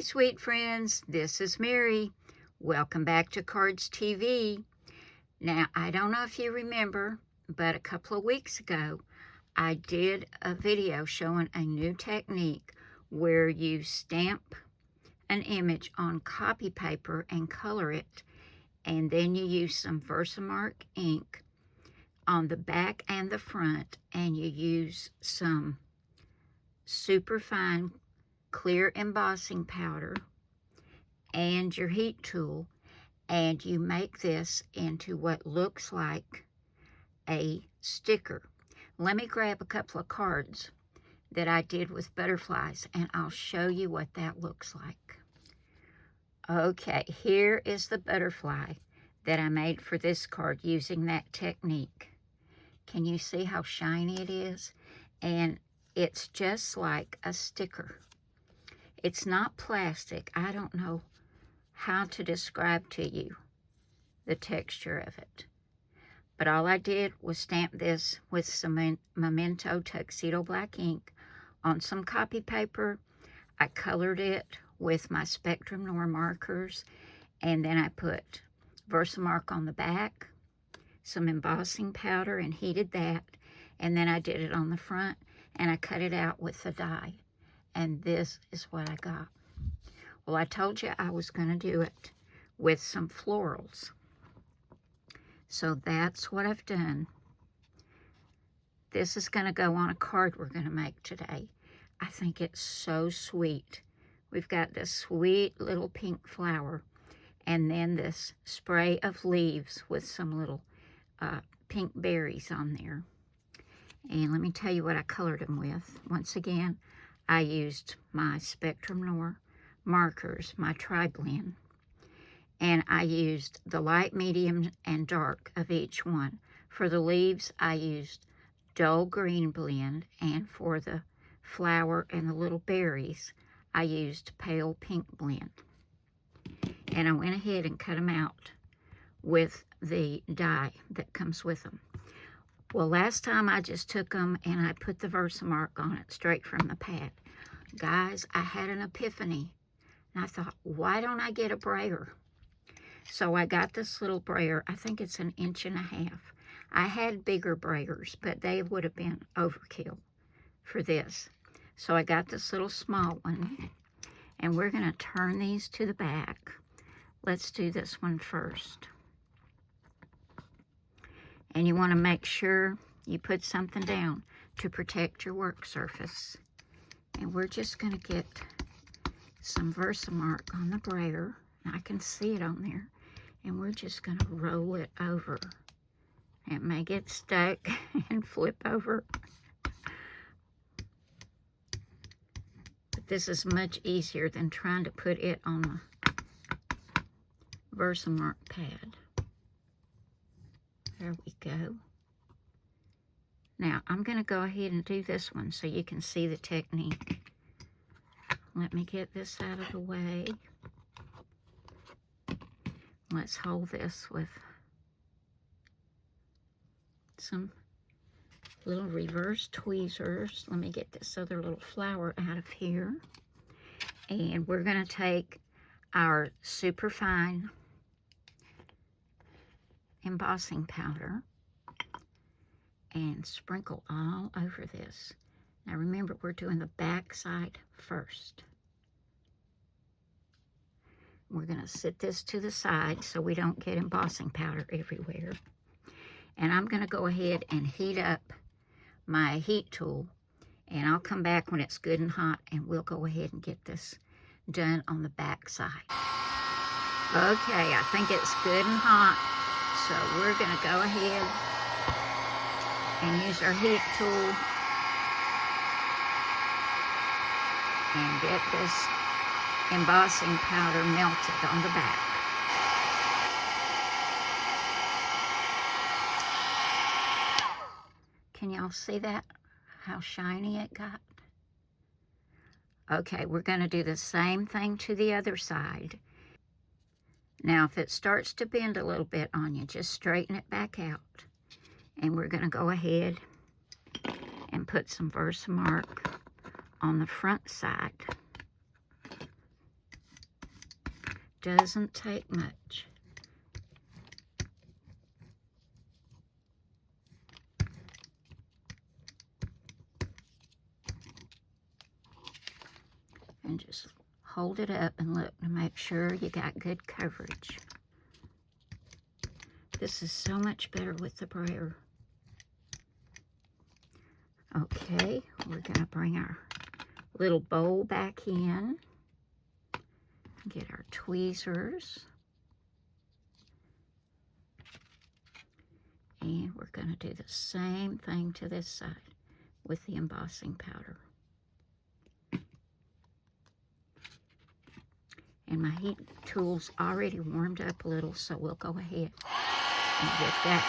sweet friends, this is Mary. Welcome back to Cardz TV. Now, I don't know if you remember, but a couple of weeks ago, I did a video showing a new technique where you stamp an image on copy paper and color it, and then you use some Versamark ink on the back and the front, and you use some super fine clear embossing powder and your heat tool, and you make this into what looks like a sticker. Let me grab a couple of cards that I did with butterflies, and I'll show you what that looks like. Okay, here is the butterfly that I made for this card using that technique. Can you see how shiny it is? And it's just like a sticker. It's not plastic. I don't know how to describe to you the texture of it. But all I did was stamp this with some Memento Tuxedo Black ink on some copy paper. I colored it with my Spectrum Noir markers, and then I put Versamark on the back, some embossing powder, and heated that, and then I did it on the front, and I cut it out with the die. And this is what I got. Well, I told you I was going to do it with some florals. So that's what I've done. This is going to go on a card we're going to make today. I think it's so sweet. We've got this sweet little pink flower, and then this spray of leaves with some little pink berries on there. And let me tell you what I colored them with. Once again, I used my Spectrum Noir markers, my tri-blend, and I used the light, medium, and dark of each one. For the leaves, I used dull green blend, and for the flower and the little berries, I used pale pink blend. And I went ahead and cut them out with the die that comes with them. Well, last time I just took them and I put the Versamark on it straight from the pad. Guys, I had an epiphany. And I thought, why don't I get a brayer? So I got this little brayer. I think it's 1.5 inches. I had bigger brayers, but they would have been overkill for this. So I got this little small one. And we're going to turn these to the back. Let's do this one first. And you want to make sure you put something down to protect your work surface. And we're just going to get some Versamark on the brayer. I can see it on there. And we're just going to roll it over. It may get stuck and flip over. But this is much easier than trying to put it on the Versamark pad. There we go. Now, I'm going to go ahead and do this one so you can see the technique. Let me get this out of the way. Let's hold this with some little reverse tweezers. Let me get this other little flower out of here. And we're going to take our super fine embossing powder and sprinkle all over this. Now remember, we're doing the back side first. We're going to sit this to the side so we don't get embossing powder everywhere. And I'm going to go ahead and heat up my heat tool, and I'll come back when it's good and hot, and we'll go ahead and get this done on the back side. Okay, I think it's good and hot. So we're going to go ahead and use our heat tool and get this embossing powder melted on the back. Can y'all see that? How shiny it got? Okay, we're going to do the same thing to the other side. Now, if it starts to bend a little bit on you, just straighten it back out. And we're going to go ahead and put some Versamark on the front side. doesn't take much. And just hold it up and look to make sure you got good coverage. This is so much better with the brayer. Okay, we're going to bring our little bowl back in. Get our tweezers. And we're going to do the same thing to this side with the embossing powder. And my heat tool's already warmed up a little, so we'll go ahead and get that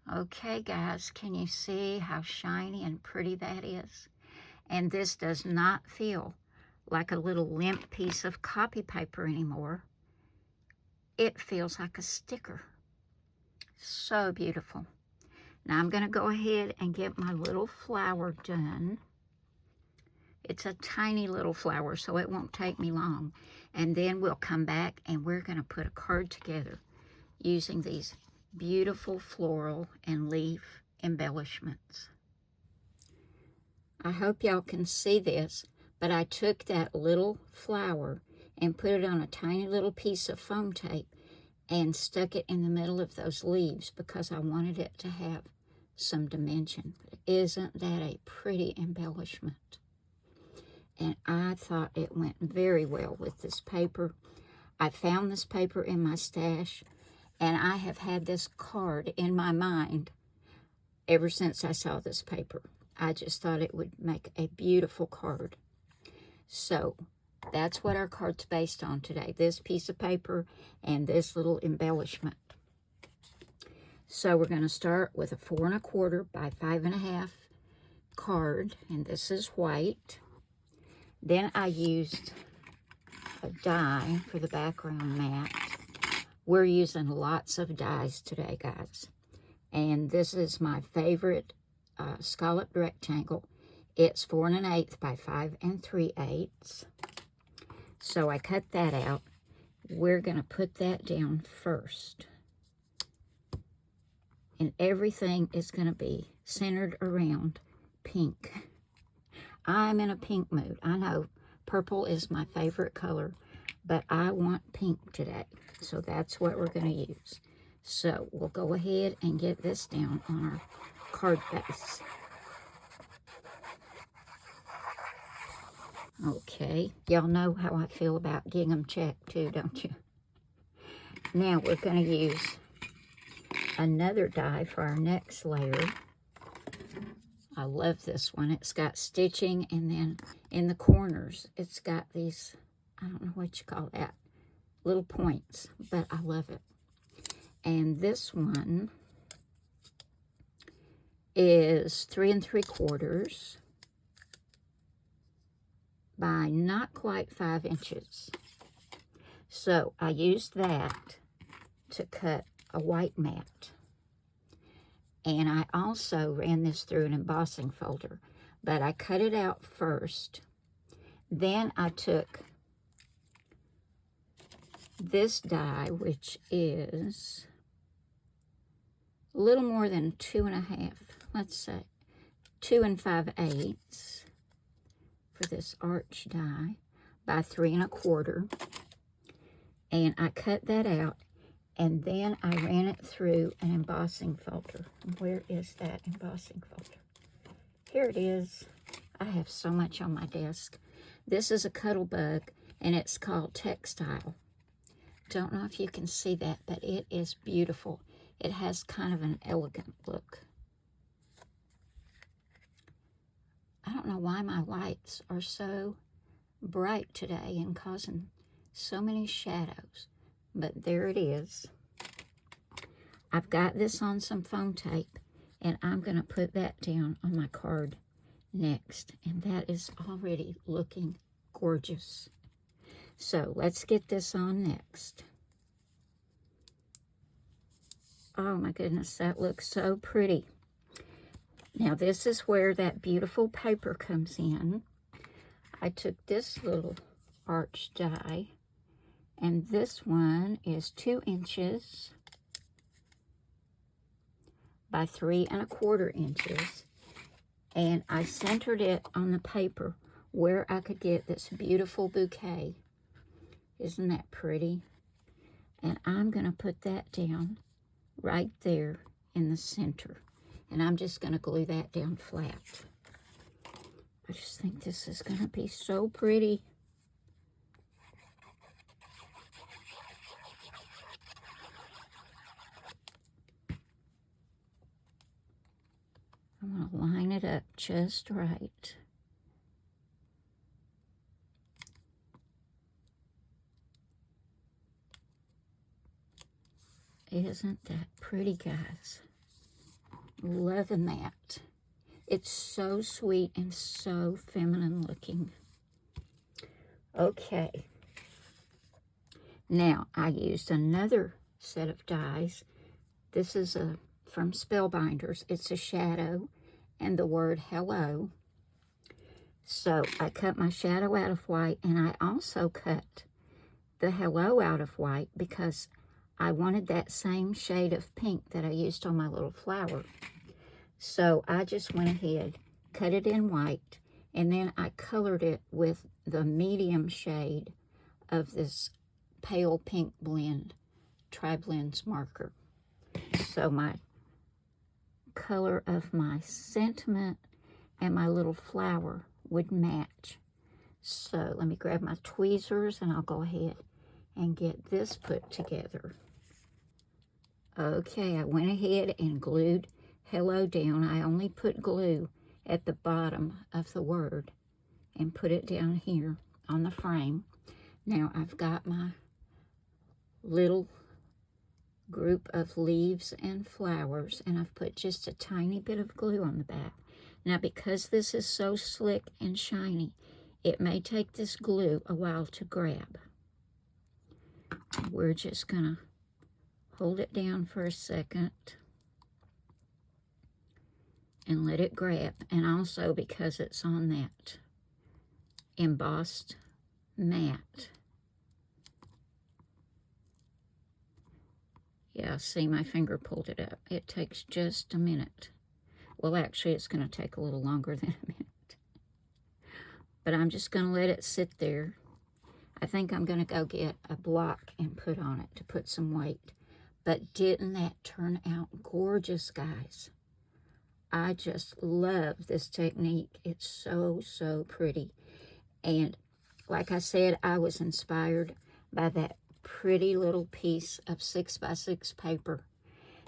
going. Okay, guys, can you see how shiny and pretty that is? And this does not feel like a little limp piece of copy paper anymore. It feels like a sticker. So beautiful. Now I'm going to go ahead and get my little flower done. It's a tiny little flower, so it won't take me long. And then we'll come back and we're going to put a card together using these beautiful floral and leaf embellishments. I hope y'all can see this, but I took that little flower and put it on a tiny little piece of foam tape and stuck it in the middle of those leaves because I wanted it to have some dimension. Isn't that a pretty embellishment? And I thought it went very well with this paper. I found this paper in my stash, and I have had this card in my mind ever since I saw this paper. I just thought it would make a beautiful card. So that's what our card's based on today, this piece of paper and this little embellishment. So we're going to start with a 4 1/4 by 5 1/2 card, and this is white. Then I used a die for the background mat. We're using lots of dies today, guys. And this is my favorite scalloped rectangle. It's 4 1/8 by 5 3/8. So I cut that out. We're going to put that down first. And everything is going to be centered around pink. I'm in a pink mood. I know purple is my favorite color, but I want pink today. So that's what we're going to use. So we'll go ahead and get this down on our card base. Okay, y'all know how I feel about gingham check too, don't you? Now we're going to use another die for our next layer. I love this one. It's got stitching, and then in the corners, it's got these, I don't know what you call that, little points, but I love it. And this one is 3 3/4 by not quite 5 inches. So I used that to cut a white mat. And I also ran this through an embossing folder, but I cut it out first. Then I took this die, which is a little more than 2 1/2, let's say 2 5/8 for this arch die by 3 1/4. And I cut that out. And then I ran it through an embossing folder. Where is that embossing folder? Here it is. I have so much on my desk. This is a Cuttlebug, and it's called Textile. Don't know if you can see that, but it is beautiful. It has kind of an elegant look. I don't know why my lights are so bright today and causing so many shadows. But there it is. I've got this on some foam tape, and I'm going to put that down on my card next. And that is already looking gorgeous. So let's get this on next. Oh my goodness, that looks so pretty. Now this is where that beautiful paper comes in. I took this little arch die, and this one is 2 inches by 3 1/4 inches, and I centered it on the paper where I could get this beautiful bouquet. Isn't that pretty? And I'm going to put that down right there in the center, and I'm just going to glue that down flat. I just think this is going to be so pretty. I'm going to line it up just right. Isn't that pretty, guys? Loving that. It's so sweet and so feminine looking. Okay. Now, I used another set of dies. This is from Spellbinders. It's a shadow and the word hello. So I cut my shadow out of white, and I also cut the hello out of white because I wanted that same shade of pink that I used on my little flower. So I just went ahead, cut it in white, and then I colored it with the medium shade of this pale pink blend, Tri-Blends marker. So my color of my sentiment and my little flower would match. So let me grab my tweezers and I'll go ahead and get this put together. Okay, I went ahead and glued hello down. I only put glue at the bottom of the word and put it down here on the frame. Now I've got my little group of leaves and flowers, and I've put just a tiny bit of glue on the back. Now because this is so slick and shiny, it may take this glue a while to grab. We're just gonna hold it down for a second and let it grab. And also because it's on that embossed mat. Yeah, see, my finger pulled it up. It takes just a minute. Well, actually, it's going to take a little longer than a minute. But I'm just going to let it sit there. I think I'm going to go get a block and put on it to put some weight. But didn't that turn out gorgeous, guys? I just love this technique. It's so, so pretty. And like I said, I was inspired by that pretty little piece of 6x6 paper.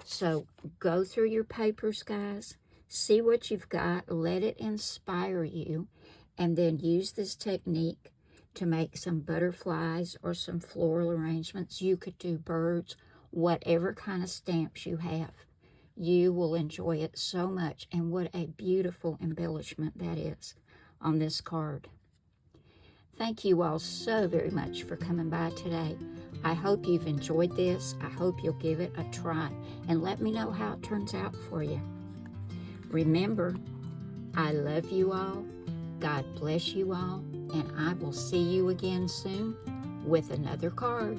So go through your papers, guys. See what you've got. Let it inspire you. And then use this technique to make some butterflies or some floral arrangements. You could do birds, whatever kind of stamps you have. You will enjoy it so much. And what a beautiful embellishment that is on this card. Thank you all so very much for coming by today. I hope you've enjoyed this. I hope you'll give it a try and let me know how it turns out for you. Remember, I love you all. God bless you all. And I will see you again soon with another card.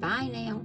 Bye now.